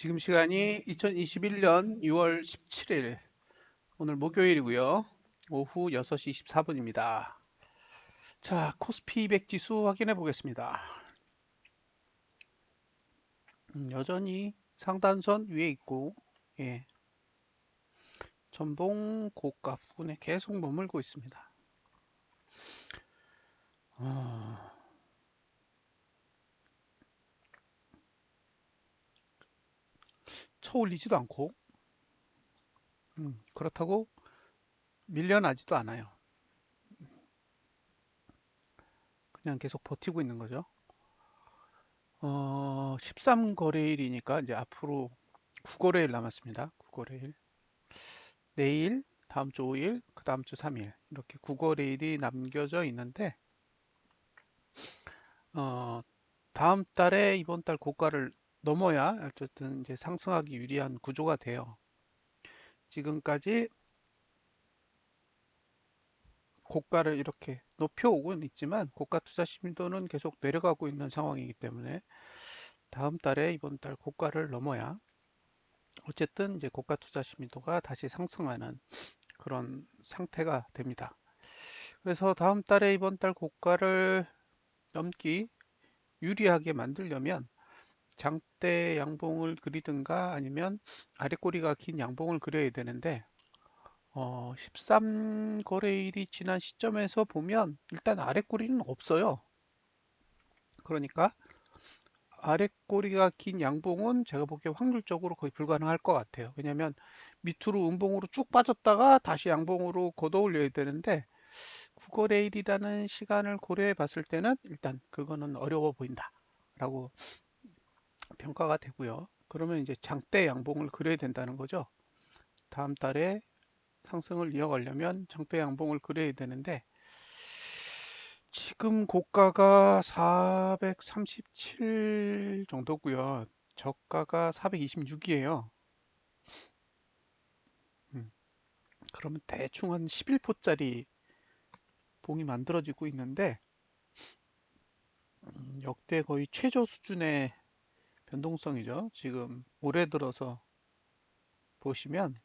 지금 시간이 2021년 6월 17일, 오늘 목요일이고요. 오후 6시 24분입니다. 자, 코스피 200 지수 확인해 보겠습니다. 여전히 상단선 위에 있고, 예, 전봉 고가 부근에 계속 머물고 있습니다. 어, 쳐올리지도 않고, 그렇다고 밀려나지도 않아요. 그냥 계속 버티고 있는 거죠. 13거래일이니까 이제 앞으로 9거래일 남았습니다. 9거래일. 내일, 다음 주 5일, 그 다음 주 3일 이렇게 9거래일이 남겨져 있는데 어, 다음 달에 이번 달 고가를 넘어야 어쨌든 이제 상승하기 유리한 구조가 돼요. 지금까지 고가를 이렇게 높여오고는 있지만 고가 투자 심도는 계속 내려가고 있는 상황이기 때문에 다음 달에 이번 달 고가를 넘어야 어쨌든 이제 고가 투자 심도가 다시 상승하는 그런 상태가 됩니다. 그래서 다음 달에 이번 달 고가를 넘기 유리하게 만들려면 장대 양봉을 그리든가 아니면 아래 꼬리가 긴 양봉을 그려야 되는데 13거래일이 지난 시점에서 보면 일단 아래 꼬리는 없어요. 그러니까 아래 꼬리가 긴 양봉은 제가 보기에 확률적으로 거의 불가능할 것 같아요. 왜냐하면 밑으로 음봉으로 쭉 빠졌다가 다시 양봉으로 걷어 올려야 되는데 9거래일이라는 시간을 고려해 봤을 때는 일단 그거는 어려워 보인다 라고 평가가 되고요. 그러면 이제 장대 양봉을 그려야 된다는 거죠. 다음 달에 상승을 이어가려면 장대 양봉을 그려야 되는데 지금 고가가 437 정도고요. 저가가 426이에요. 그러면 대충 한 11포짜리 봉이 만들어지고 있는데 역대 거의 최저 수준의 변동성이죠. 지금 올해 들어서 보시면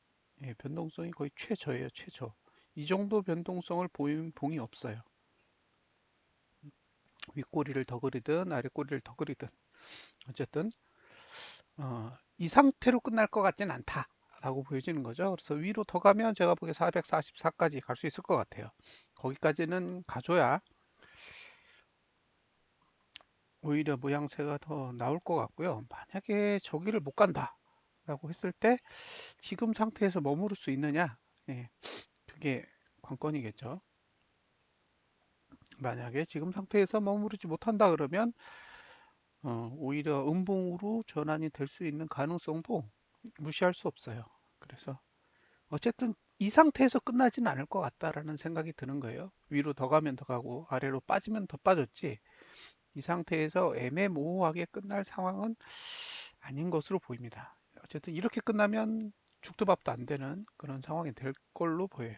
예, 변동성이 거의 최저예요, 최저. 이 정도 변동성을 보인 봉이 없어요. 윗꼬리를 더 그리든 아랫꼬리를 더 그리든 어쨌든 이 상태로 끝날 것 같진 않다라고 보여지는 거죠. 그래서 위로 더 가면 제가 보기에 444까지 갈 수 있을 것 같아요. 거기까지는 가줘야 오히려 모양새가 더 나올 것 같고요. 만약에 저기를 못 간다라고 했을 때 지금 상태에서 머무를 수 있느냐? 예, 그게 관건이겠죠. 만약에 지금 상태에서 머무르지 못한다 그러면 오히려 음봉으로 전환이 될 수 있는 가능성도 무시할 수 없어요. 그래서 어쨌든 이 상태에서 끝나지는 않을 것 같다라는 생각이 드는 거예요. 위로 더 가면 더 가고 아래로 빠지면 더 빠졌지. 이 상태에서 애매모호하게 끝날 상황은 아닌 것으로 보입니다. 어쨌든 이렇게 끝나면 죽도 밥도 안 되는 그런 상황이 될 걸로 보여요.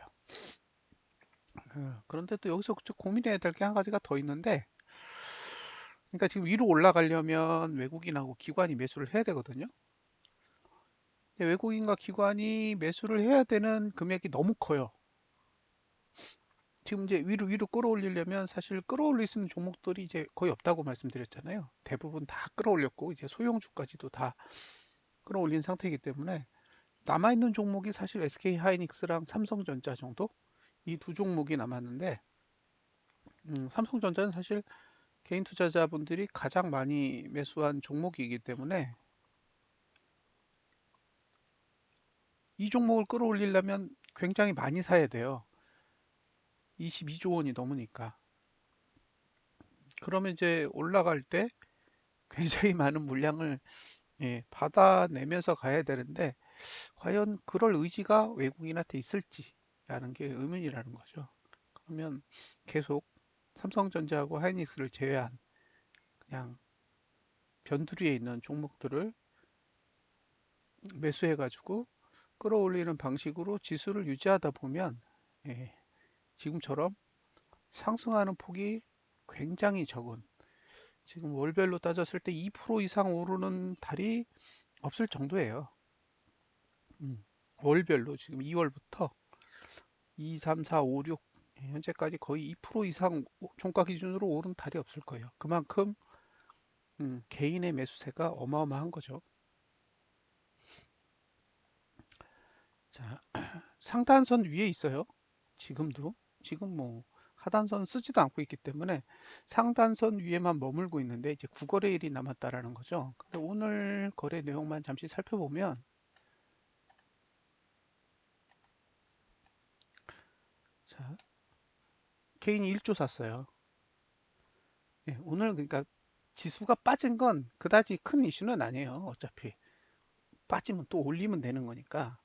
그런데 또 여기서 고민해야 될 게 한 가지가 더 있는데, 그러니까 지금 위로 올라가려면 외국인하고 기관이 매수를 해야 되거든요. 근데 외국인과 기관이 매수를 해야 되는 금액이 너무 커요. 지금 이제 위로 끌어올리려면 사실 끌어올릴 수 있는 종목들이 이제 거의 없다고 말씀드렸잖아요. 대부분 다 끌어올렸고 이제 소형주까지도 다 끌어올린 상태이기 때문에 남아있는 종목이 사실 SK 하이닉스랑 삼성전자 정도 이 두 종목이 남았는데 삼성전자는 사실 개인 투자자분들이 가장 많이 매수한 종목이기 때문에 이 종목을 끌어올리려면 굉장히 많이 사야 돼요. 22조 원이 넘으니까. 그러면 이제 올라갈 때 굉장히 많은 물량을 예, 받아내면서 가야 되는데 과연 그럴 의지가 외국인한테 있을지라는 게 의문이라는 거죠. 그러면 계속 삼성전자하고 하이닉스를 제외한 그냥 변두리에 있는 종목들을 매수해가지고 끌어올리는 방식으로 지수를 유지하다 보면 예, 지금처럼 상승하는 폭이 굉장히 적은 지금 월별로 따졌을 때 2% 이상 오르는 달이 없을 정도예요. 음, 월별로 지금 2월부터 2, 3, 4, 5, 6 현재까지 거의 2% 이상 종가 기준으로 오른 달이 없을 거예요. 그만큼 개인의 매수세가 어마어마한 거죠. 자, 상단선 위에 있어요. 지금도. 지금 뭐 하단선 쓰지도 않고 있기 때문에 상단선 위에만 머물고 있는데 이제 9거래일이 남았다라는 거죠. 근데 오늘 거래 내용만 잠시 살펴보면 자, 개인이 1조 샀어요. 예, 오늘 그러니까 지수가 빠진 건 그다지 큰 이슈는 아니에요. 어차피 빠지면 또 올리면 되는 거니까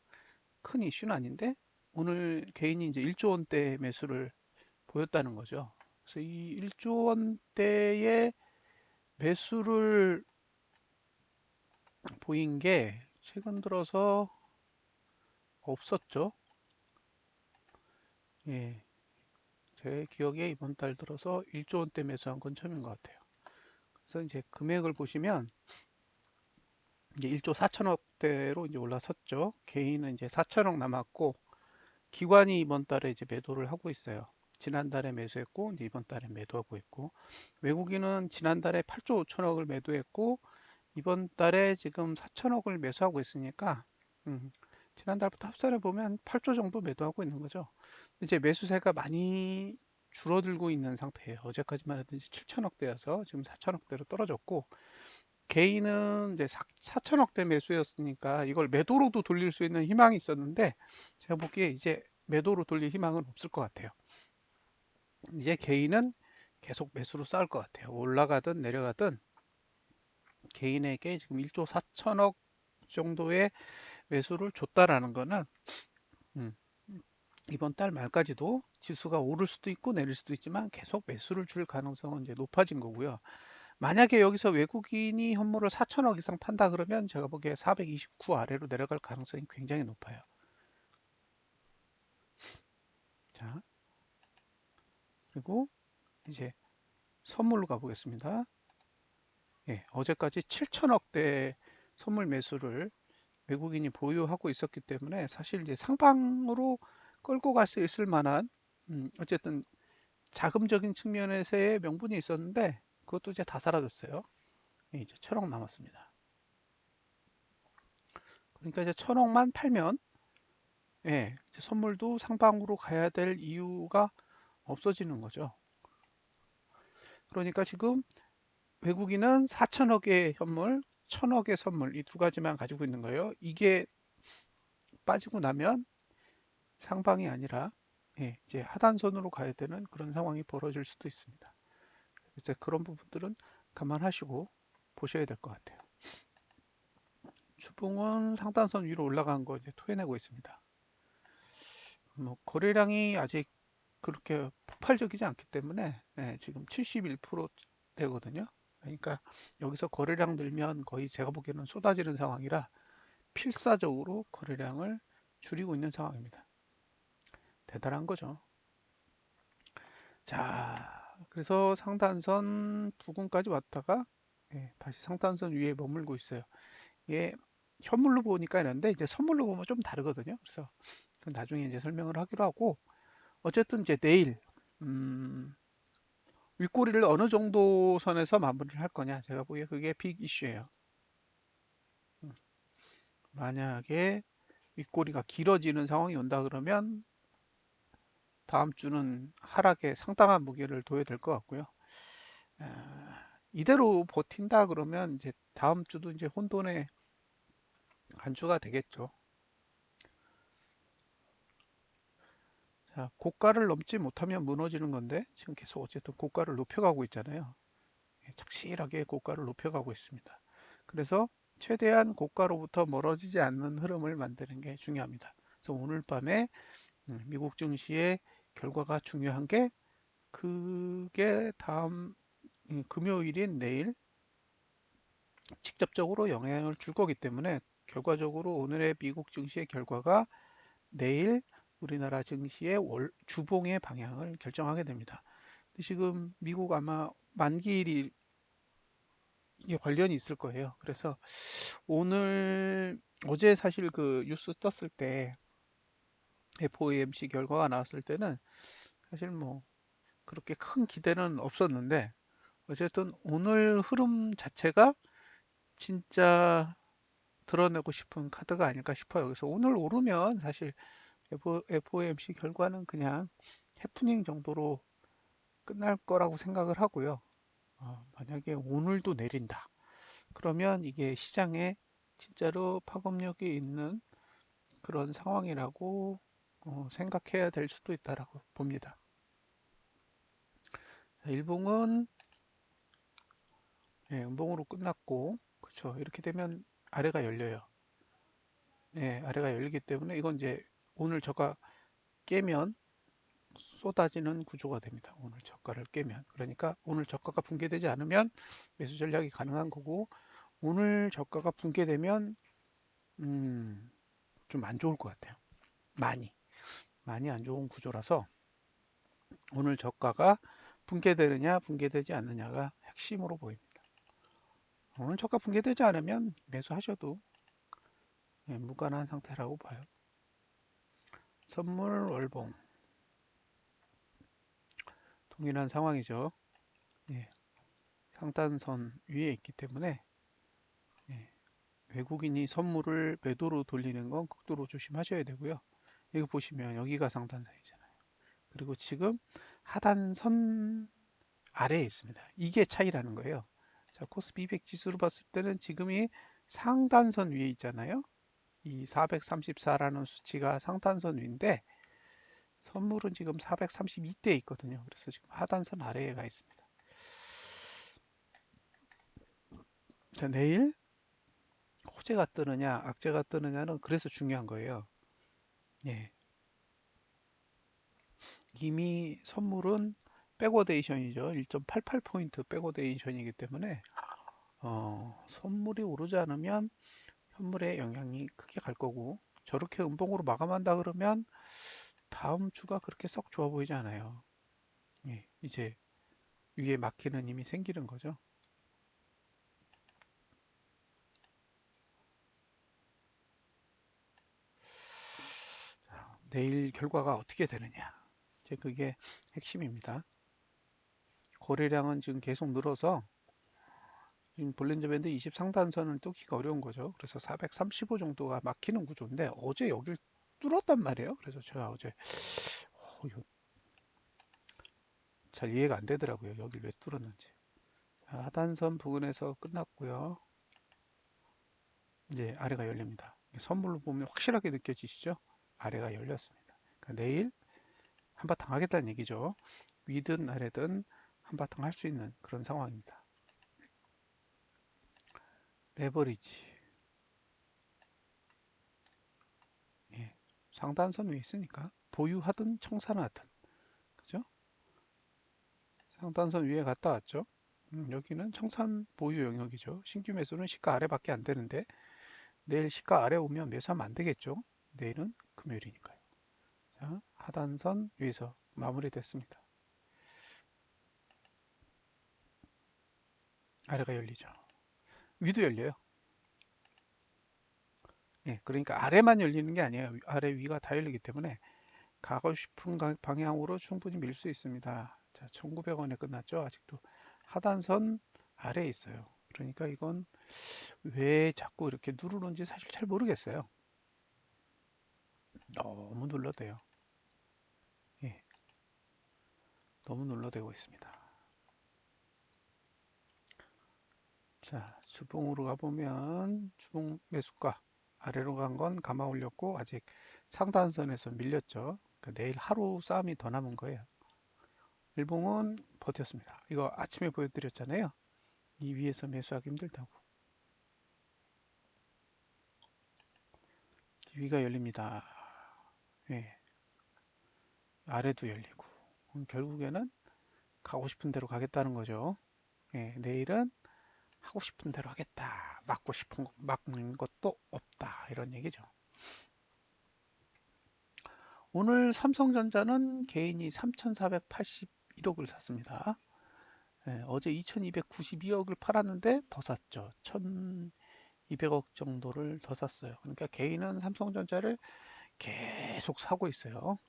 큰 이슈는 아닌데 오늘 개인이 이제 1조 원대 매수를 보였다는 거죠. 그래서 이 1조 원대의 매수를 보인 게 최근 들어서 없었죠. 예, 제 기억에 이번 달 들어서 1조 원대 매수한 건 처음인 것 같아요. 그래서 이제 금액을 보시면 이제 1조 4천억대로 이제 올라섰죠. 개인은 이제 4천억 남았고 기관이 이번 달에 이제 매도를 하고 있어요. 지난달에 매수했고 이제 이번 달에 매도하고 있고 외국인은 지난달에 8조 5천억을 매도했고 이번 달에 지금 4천억을 매수하고 있으니까 음, 지난달부터 합산해 보면 8조 정도 매도하고 있는 거죠. 이제 매수세가 많이 줄어들고 있는 상태예요. 어제까지만 해도 이제 7천억대여서 지금 4천억대로 떨어졌고 개인은 이제 4천억대 매수였으니까 이걸 매도로도 돌릴 수 있는 희망이 있었는데 제가 보기에 이제 매도로 돌릴 희망은 없을 것 같아요. 이제 개인은 계속 매수로 싸울 것 같아요. 올라가든 내려가든 개인에게 지금 1조 4천억 정도의 매수를 줬다라는 거는 음, 이번 달 말까지도 지수가 오를 수도 있고 내릴 수도 있지만 계속 매수를 줄 가능성은 이제 높아진 거고요. 만약에 여기서 외국인이 현물을 4천억 이상 판다 그러면 제가 보기에 429 아래로 내려갈 가능성이 굉장히 높아요. 자, 그리고 이제 선물로 가보겠습니다. 예, 어제까지 7천억대 선물 매수를 외국인이 보유하고 있었기 때문에 사실 이제 상방으로 끌고 갈 수 있을 만한 어쨌든 자금적인 측면에서의 명분이 있었는데 그것도 이제 다 사라졌어요. 예, 이제 천억 남았습니다. 그러니까 이제 천억만 팔면 예, 이제 선물도 상방으로 가야 될 이유가 없어지는 거죠. 그러니까 지금 외국인은 4천억의 현물, 천억의 선물 이 두 가지만 가지고 있는 거예요. 이게 빠지고 나면 상방이 아니라 예, 이제 하단선으로 가야 되는 그런 상황이 벌어질 수도 있습니다. 이제 그런 부분들은 감안하시고 보셔야 될 것 같아요. 주봉은 상단선 위로 올라간 거 이제 토해내고 있습니다. 뭐 거래량이 아직 그렇게 폭발적이지 않기 때문에 예, 지금 71%대거든요. 그러니까 여기서 거래량 늘면 거의 제가 보기에는 쏟아지는 상황이라 필사적으로 거래량을 줄이고 있는 상황입니다. 대단한 거죠. 자, 그래서 상단선 부근까지 왔다가 예, 다시 상단선 위에 머물고 있어요. 이게 현물로 보니까 이런데 이제 선물로 보면 좀 다르거든요. 그래서 나중에 이제 설명을 하기로 하고 어쨌든 이제 내일 음, 윗꼬리를 어느 정도 선에서 마무리를 할 거냐 제가 보기에 그게 빅 이슈예요. 음, 만약에 윗꼬리가 길어지는 상황이 온다 그러면 다음 주는 하락에 상당한 무게를 둬야 될 것 같고요. 이대로 버틴다 그러면 이제 다음 주도 이제 혼돈의 한 주가 되겠죠. 자, 고가를 넘지 못하면 무너지는 건데 지금 계속 어쨌든 고가를 높여가고 있잖아요. 착실하게 고가를 높여가고 있습니다. 그래서 최대한 고가로부터 멀어지지 않는 흐름을 만드는 게 중요합니다. 그래서 오늘 밤에 미국 증시의 결과가 중요한 게 그게 다음 금요일인 내일 직접적으로 영향을 줄 거기 때문에 결과적으로 오늘의 미국 증시의 결과가 내일 우리나라 증시의 주봉의 방향을 결정하게 됩니다. 지금 미국 아마 만기일이 이게 관련이 있을 거예요. 그래서 어제 사실 그 뉴스 떴을 때 FOMC 결과가 나왔을 때는 사실 뭐 그렇게 큰 기대는 없었는데 어쨌든 오늘 흐름 자체가 진짜 드러내고 싶은 카드가 아닐까 싶어요. 그래서 오늘 오르면 사실 FOMC 결과는 그냥 해프닝 정도로 끝날 거라고 생각을 하고요. 만약에 오늘도 내린다. 그러면 이게 시장에 진짜로 파급력이 있는 그런 상황이라고 생각해야 될 수도 있다라고 봅니다. 일봉은 예, 음봉으로 끝났고, 그렇죠. 이렇게 되면 아래가 열려요. 예, 아래가 열리기 때문에 이건 이제 오늘 저가 깨면 쏟아지는 구조가 됩니다. 오늘 저가를 깨면. 그러니까 오늘 저가가 붕괴되지 않으면 매수 전략이 가능한 거고, 오늘 저가가 붕괴되면 좀 안 좋을 것 같아요. 많이 안 좋은 구조라서 오늘 저가가 붕괴되느냐, 붕괴되지 않느냐가 핵심으로 보입니다. 오늘 저가 붕괴되지 않으면 매수하셔도 예, 무관한 상태라고 봐요. 선물 월봉 동일한 상황이죠. 예, 상단선 위에 있기 때문에 예, 외국인이 선물을 매도로 돌리는 건 극도로 조심하셔야 되고요. 여기 보시면 여기가 상단선이잖아요. 그리고 지금 하단선 아래에 있습니다. 이게 차이라는 거예요. 자, 코스피 200 지수로 봤을 때는 지금이 상단선 위에 있잖아요. 이 434라는 수치가 상단선 위인데 선물은 지금 432대에 있거든요. 그래서 지금 하단선 아래에 가 있습니다. 자, 내일 호재가 뜨느냐, 악재가 뜨느냐는 그래서 중요한 거예요. 예. 이미 선물은 백워데이션이죠. 1.88포인트 백워데이션이기 때문에 선물이 오르지 않으면 현물에 영향이 크게 갈 거고 저렇게 음봉으로 마감한다 그러면 다음 주가 그렇게 썩 좋아 보이지 않아요. 예, 이제 위에 막히는 힘이 생기는 거죠. 내일 결과가 어떻게 되느냐. 이제 그게 핵심입니다. 거래량은 지금 계속 늘어서 지금 볼린저 밴드 20 상단선을 뚫기가 어려운 거죠. 그래서 435 정도가 막히는 구조인데 어제 여길 뚫었단 말이에요. 그래서 제가 어제 이거 잘 이해가 안 되더라고요. 여길 왜 뚫었는지. 자, 하단선 부근에서 끝났고요. 이제 아래가 열립니다. 선물로 보면 확실하게 느껴지시죠? 아래가 열렸습니다. 그러니까 내일 한바탕 하겠다는 얘기죠. 위든 아래든 한바탕 할 수 있는 그런 상황입니다. 레버리지. 예. 상단선 위에 있으니까 보유하든 청산하든 그죠? 상단선 위에 갔다 왔죠. 여기는 청산 보유 영역이죠. 신규 매수는 시가 아래밖에 안 되는데 내일 시가 아래 오면 매수하면 안 되겠죠. 내일은 금요일이니까요. 자, 하단선 위에서 마무리됐습니다. 아래가 열리죠. 위도 열려요. 예, 그러니까 아래만 열리는 게 아니에요. 아래 위가 다 열리기 때문에 가고 싶은 방향으로 충분히 밀 수 있습니다. 자, 1900원에 끝났죠. 아직도 하단선 아래에 있어요. 그러니까 이건 왜 자꾸 이렇게 누르는지 사실 잘 모르겠어요. 너무 눌러대요. 예, 너무 눌러대고 있습니다. 자, 주봉으로 가보면 주봉 매수가 아래로 간 건 감아 올렸고 아직 상단선에서 밀렸죠. 그러니까 내일 하루 싸움이 더 남은 거예요. 일봉은 버텼습니다. 이거 아침에 보여드렸잖아요. 이 위에서 매수하기 힘들다고. 위가 열립니다. 예, 아래도 열리고. 결국에는 가고 싶은 대로 가겠다는 거죠. 예, 내일은 하고 싶은 대로 하겠다. 막는 것도 없다. 이런 얘기죠. 오늘 삼성전자는 개인이 3,481억을 샀습니다. 어제 2292억을 팔았는데 더 샀죠. 1200억 정도를 더 샀어요. 그러니까 개인은 삼성전자를 계속 사고 있어요.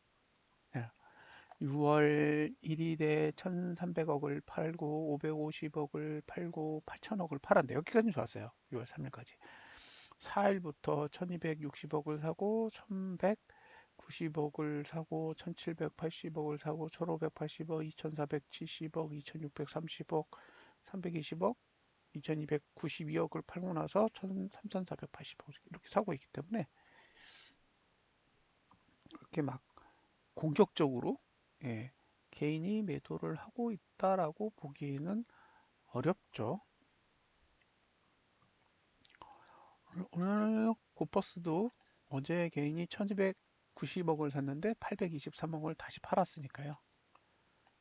6월 1일에 1300억을 팔고 550억을 팔고 8000억을 팔았는데 여기까지는 좋았어요. 6월 3일까지. 4일부터 1260억을 사고 1190억을 사고 1780억을 사고 1580억, 2470억, 2630억, 320억, 2292억을 팔고 나서 3480억 이렇게 사고 있기 때문에 그렇게 막 공격적으로 예, 개인이 매도를 하고 있다라고 보기에는 어렵죠. 오늘 고퍼스도 어제 개인이 1290억을 샀는데 823억을 다시 팔았으니까요.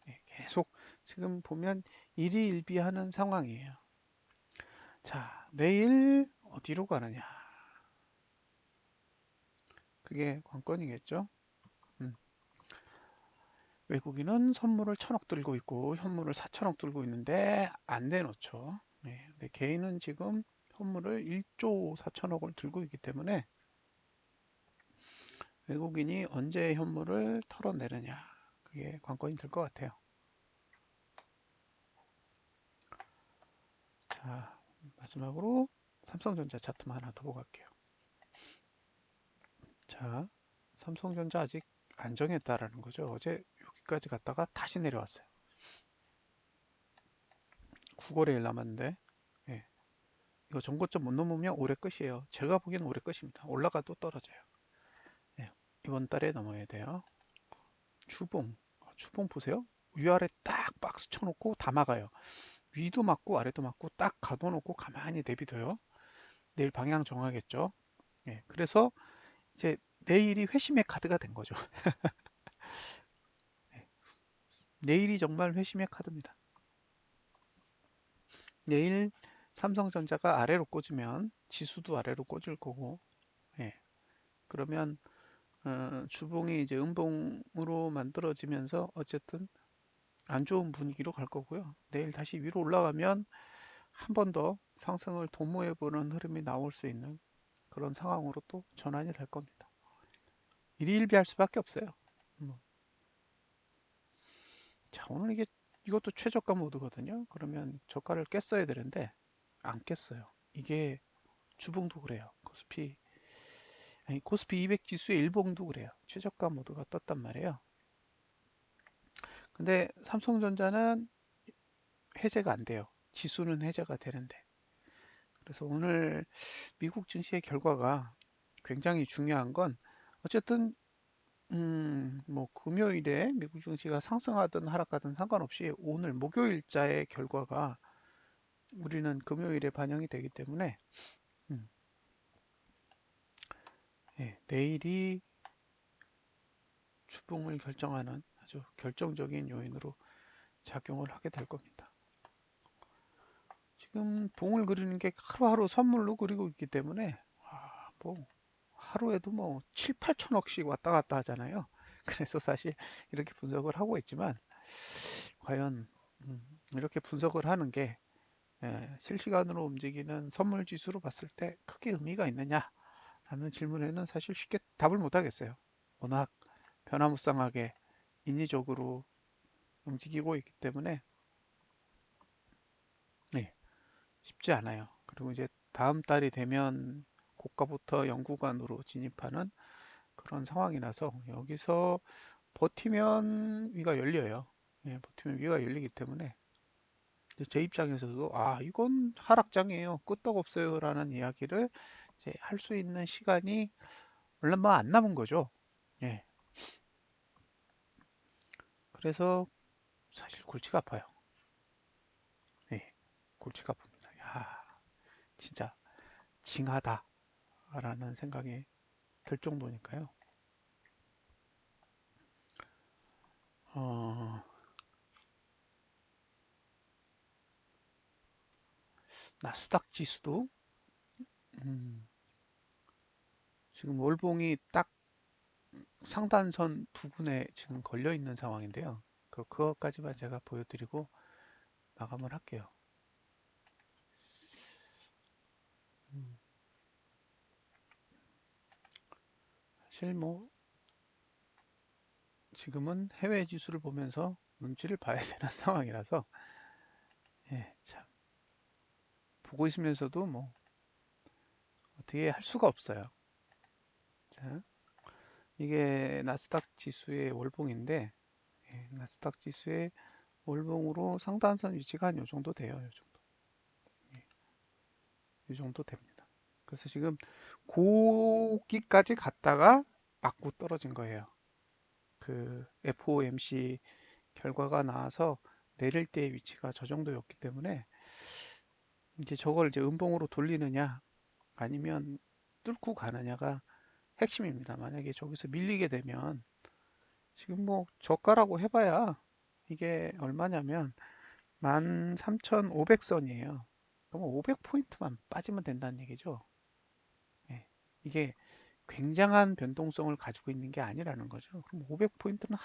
예, 계속 지금 보면 일희일비하는 상황이에요. 자, 내일 어디로 가느냐? 그게 관건이겠죠. 음, 외국인은 선물을 1000억 들고 있고 현물을 4000억 들고 있는데 안 내놓죠. 네, 근데 개인은 지금 현물을 1조 4천억을 들고 있기 때문에 외국인이 언제 현물을 털어내느냐 그게 관건이 될 것 같아요. 자, 마지막으로 삼성전자 차트만 하나 더 보고 갈게요. 자, 삼성전자 아직 안 정했다라는 거죠. 어제 여기까지 갔다가 다시 내려왔어요. 9거래일 남았는데 예, 이거 전고점 못 넘으면 올해 끝이에요. 제가 보기에는 올해 끝입니다. 올라가도 떨어져요. 예, 이번 달에 넘어야 돼요. 주봉 보세요. 위아래 딱 박스 쳐놓고 다 막아요. 위도 막고 아래도 막고 딱 가둬놓고 가만히 내비둬요. 내일 방향 정하겠죠. 예, 그래서 이제 내일이 회심의 카드가 된 거죠. 예, 내일이 정말 회심의 카드입니다. 내일 삼성전자가 아래로 꽂으면 지수도 아래로 꽂을 거고, 예, 그러면 주봉이 이제 음봉으로 만들어지면서 어쨌든 안 좋은 분위기로 갈 거고요. 내일 다시 위로 올라가면 한 번 더 상승을 도모해보는 흐름이 나올 수 있는 그런 상황으로 또 전환이 될 겁니다. 일희일비할 수밖에 없어요. 뭐. 자, 오늘 이것도 최저가 모드거든요. 그러면 저가를 깼어야 되는데 안 깼어요. 이게 주봉도 그래요. 코스피 200 지수의 일봉도 그래요. 최저가 모드가 떴단 말이에요. 근데 삼성전자는 해제가 안 돼요. 지수는 해제가 되는데. 그래서 오늘 미국 증시의 결과가 굉장히 중요한 건 어쨌든 뭐 금요일에 미국 증시가 상승하든 하락하든 상관없이 오늘 목요일자의 결과가 우리는 금요일에 반영이 되기 때문에 음, 예, 내일이 주봉을 결정하는 아주 결정적인 요인으로 작용을 하게 될 겁니다. 지금 봉을 그리는 게 하루하루 선물로 그리고 있기 때문에 뭐 하루에도 뭐 7, 8천억씩 왔다 갔다 하잖아요. 그래서 사실 이렇게 분석을 하고 있지만 과연 이렇게 분석을 하는 게 실시간으로 움직이는 선물 지수로 봤을 때 크게 의미가 있느냐 라는 질문에는 사실 쉽게 답을 못 하겠어요. 워낙 변화무쌍하게 인위적으로 움직이고 있기 때문에 네, 쉽지 않아요. 그리고 이제 다음 달이 되면 고가부터 영구간으로 진입하는 그런 상황이라서 여기서 버티면 위가 열려요. 예, 버티면 위가 열리기 때문에 제 입장에서도 이건 하락장이에요. 끄떡없어요 라는 이야기를 할 수 있는 시간이 얼마 안 남은 거죠. 예. 그래서 사실 골치가 아파요. 예. 골치가 아픕니다. 진짜 징하다라는 생각이 들 정도니까요. 어, 나스닥 지수도 음, 지금 월봉이 딱 상단선 부근에 지금 걸려 있는 상황인데요. 그것까지만 제가 보여드리고 마감을 할게요. 사실 뭐 지금은 해외 지수를 보면서 눈치를 봐야 되는 상황이라서 예, 참 보고 있으면서도 뭐 어떻게 할 수가 없어요. 자, 이게 나스닥 지수의 월봉인데 나스닥 지수의 월봉으로 상단선 위치가 한 요 정도 돼요. 요 정도. 이 정도 됩니다. 그래서 지금 고기까지 갔다가 맞고 떨어진 거예요. 그 FOMC 결과가 나와서 내릴 때의 위치가 저 정도였기 때문에 이제 저걸 이제 음봉으로 돌리느냐 아니면 뚫고 가느냐가 핵심입니다. 만약에 저기서 밀리게 되면 지금 뭐 저가라고 해봐야 이게 얼마냐면 13,500선이에요. 그럼 500포인트만 빠지면 된다는 얘기죠. 예, 이게 굉장한 변동성을 가지고 있는 게 아니라는 거죠. 그럼 500포인트는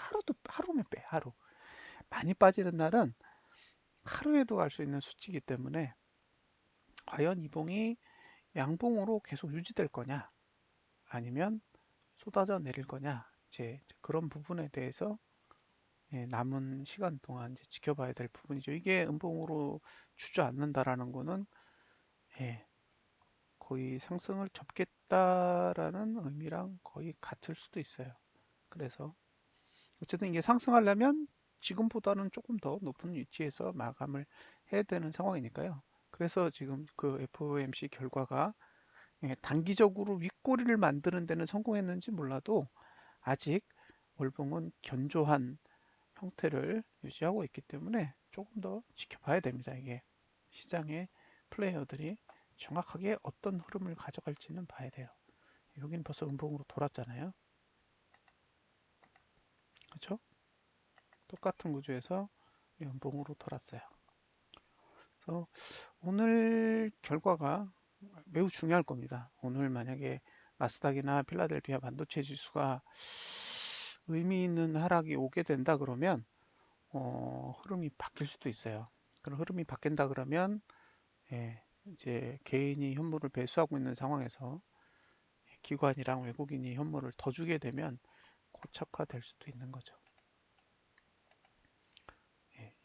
하루면 빼, 하루. 많이 빠지는 날은 하루에도 갈 수 있는 수치이기 때문에 과연 이 봉이 양봉으로 계속 유지될 거냐, 아니면 쏟아져 내릴 거냐, 이제 그런 부분에 대해서 남은 시간 동안 이제 지켜봐야 될 부분이죠. 이게 음봉으로 주저앉는다라는 거는 예, 거의 상승을 접겠다라는 의미랑 거의 같을 수도 있어요. 그래서 어쨌든 이게 상승하려면 지금보다는 조금 더 높은 위치에서 마감을 해야 되는 상황이니까요. 그래서 지금 그 FOMC 결과가 단기적으로 윗꼬리를 만드는 데는 성공했는지 몰라도 아직 월봉은 견조한 형태를 유지하고 있기 때문에 조금 더 지켜봐야 됩니다. 이게 시장의 플레이어들이 정확하게 어떤 흐름을 가져갈지는 봐야 돼요. 여기는 벌써 음봉으로 돌았잖아요. 그렇죠? 똑같은 구조에서 음봉으로 돌았어요. 그래서 오늘 결과가 매우 중요할 겁니다. 오늘 만약에 나스닥이나 필라델피아 반도체 지수가 의미 있는 하락이 오게 된다 그러면 흐름이 바뀔 수도 있어요. 그런 흐름이 바뀐다 그러면 이제 개인이 현물을 배수하고 있는 상황에서 기관이랑 외국인이 현물을 더 주게 되면 고착화될 수도 있는 거죠.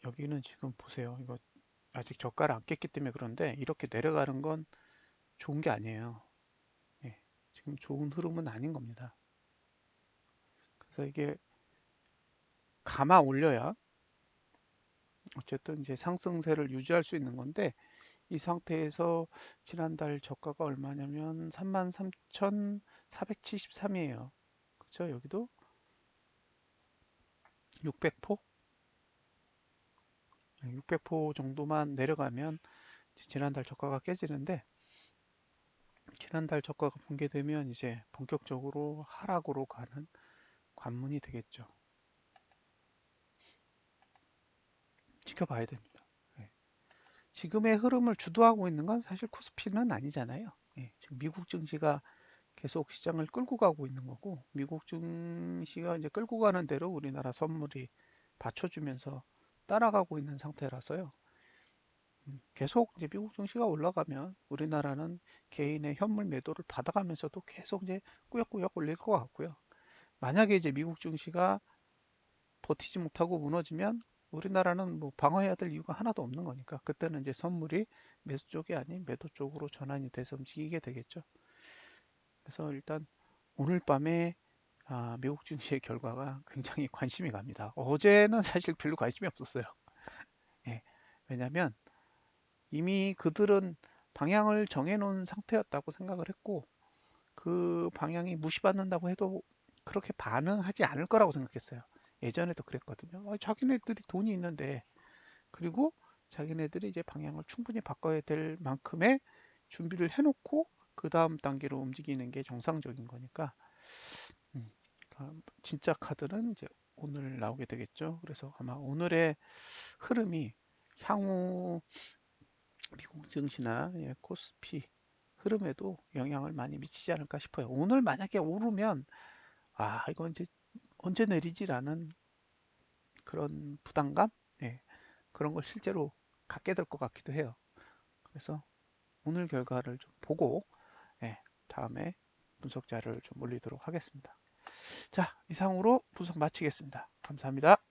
여기는 지금 보세요. 이거 아직 저가를 안 깼기 때문에 그런데 이렇게 내려가는 건 좋은 게 아니에요. 예, 지금 좋은 흐름은 아닌 겁니다. 그래서 이게 감아 올려야 어쨌든 이제 상승세를 유지할 수 있는 건데 이 상태에서 지난달 저가가 얼마냐면 33,473이에요. 그렇죠? 여기도 600포? 600포 정도만 내려가면 지난달 저가가 깨지는데 지난달 저가가 붕괴되면 이제 본격적으로 하락으로 가는 관문이 되겠죠. 지켜봐야 됩니다. 예. 지금의 흐름을 주도하고 있는 건 사실 코스피는 아니잖아요. 예. 지금 미국 증시가 계속 시장을 끌고 가고 있는 거고 미국 증시가 이제 끌고 가는 대로 우리나라 선물이 받쳐주면서 따라가고 있는 상태라서요. 계속 이제 미국 증시가 올라가면 우리나라는 개인의 현물 매도를 받아가면서도 계속 이제 꾸역꾸역 올릴 것 같고요. 만약에 이제 미국 증시가 버티지 못하고 무너지면 우리나라는 뭐 방어해야 될 이유가 하나도 없는 거니까 그때는 이제 선물이 매수 쪽이 아닌 매도 쪽으로 전환이 돼서 움직이게 되겠죠. 그래서 일단 오늘 밤에 미국 증시의 결과가 굉장히 관심이 갑니다. 어제는 사실 별로 관심이 없었어요. 예, 왜냐하면 이미 그들은 방향을 정해놓은 상태였다고 생각을 했고 그 방향이 무시받는다고 해도 그렇게 반응하지 않을 거라고 생각했어요. 예전에도 그랬거든요. 자기네들이 돈이 있는데 그리고 자기네들이 이제 방향을 충분히 바꿔야 될 만큼의 준비를 해놓고 그 다음 단계로 움직이는 게 정상적인 거니까 그러니까 진짜 카드는 이제 오늘 나오게 되겠죠. 그래서 아마 오늘의 흐름이 향후 미국 증시나 코스피 흐름에도 영향을 많이 미치지 않을까 싶어요. 오늘 만약에 오르면 이건 이제 언제 내리지라는 그런 부담감? 예, 그런 걸 실제로 갖게 될 것 같기도 해요. 그래서 오늘 결과를 좀 보고 예, 다음에 분석 자료를 좀 올리도록 하겠습니다. 자, 이상으로 분석 마치겠습니다. 감사합니다.